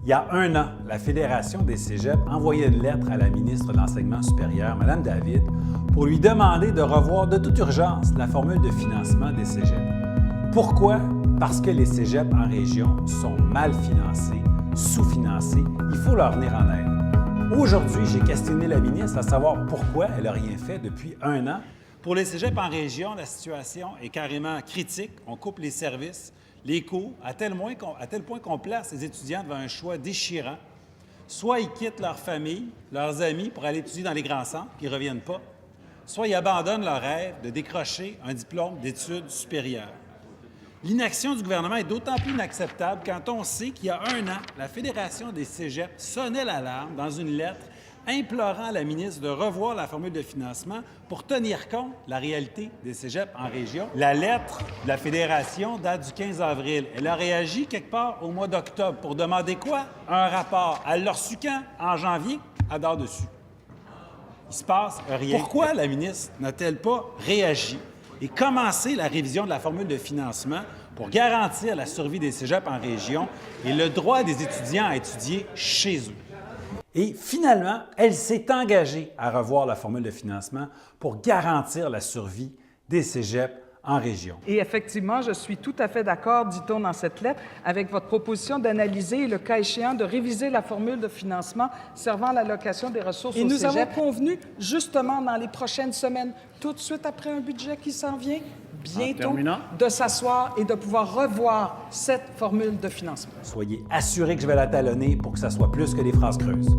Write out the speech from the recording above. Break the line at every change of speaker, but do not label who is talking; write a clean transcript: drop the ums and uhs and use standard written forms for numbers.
Il y a un an, la Fédération des cégeps envoyait une lettre à la ministre de l'Enseignement supérieur, Mme David, pour lui demander de revoir de toute urgence la formule de financement des cégeps. Pourquoi? Parce que les cégeps en région sont mal financés, sous-financés. Il faut leur venir en aide. Aujourd'hui, j'ai questionné la ministre à savoir pourquoi elle n'a rien fait depuis un an. Pour les cégeps en région, la situation est carrément critique. On coupe les services, les cours, à tel point qu'on place les étudiants devant un choix déchirant. Soit ils quittent leur famille, leurs amis pour aller étudier dans les grands centres, qui ne reviennent pas, soit ils abandonnent leur rêve de décrocher un diplôme d'études supérieures. L'inaction du gouvernement est d'autant plus inacceptable quand on sait qu'il y a un an, la Fédération des cégeps sonnait l'alarme dans une lettre implorant la ministre de revoir la formule de financement pour tenir compte de la réalité des cégeps en région. La lettre de la Fédération date du 15 avril. Elle a réagi quelque part au mois d'octobre pour demander quoi? Un rapport. Elle l'a reçu quand? En janvier? Elle dort dessus. Il se passe rien. Pourquoi la ministre n'a-t-elle pas réagi et commencé la révision de la formule de financement pour garantir la survie des cégeps en région et le droit des étudiants à étudier chez eux? Et finalement, elle s'est engagée à revoir la formule de financement pour garantir la survie des cégeps en région.
Et effectivement, je suis tout à fait d'accord, dit-on dans cette lettre, avec votre proposition d'analyser et, le cas échéant, de réviser la formule de financement servant à l'allocation des ressources au cégep. Et nous avons convenu, justement, dans les prochaines semaines, tout de suite après un budget qui s'en vient, bientôt, de s'asseoir et de pouvoir revoir cette formule de financement.
Soyez assurés que je vais la talonner pour que ça soit plus que des phrases creuses.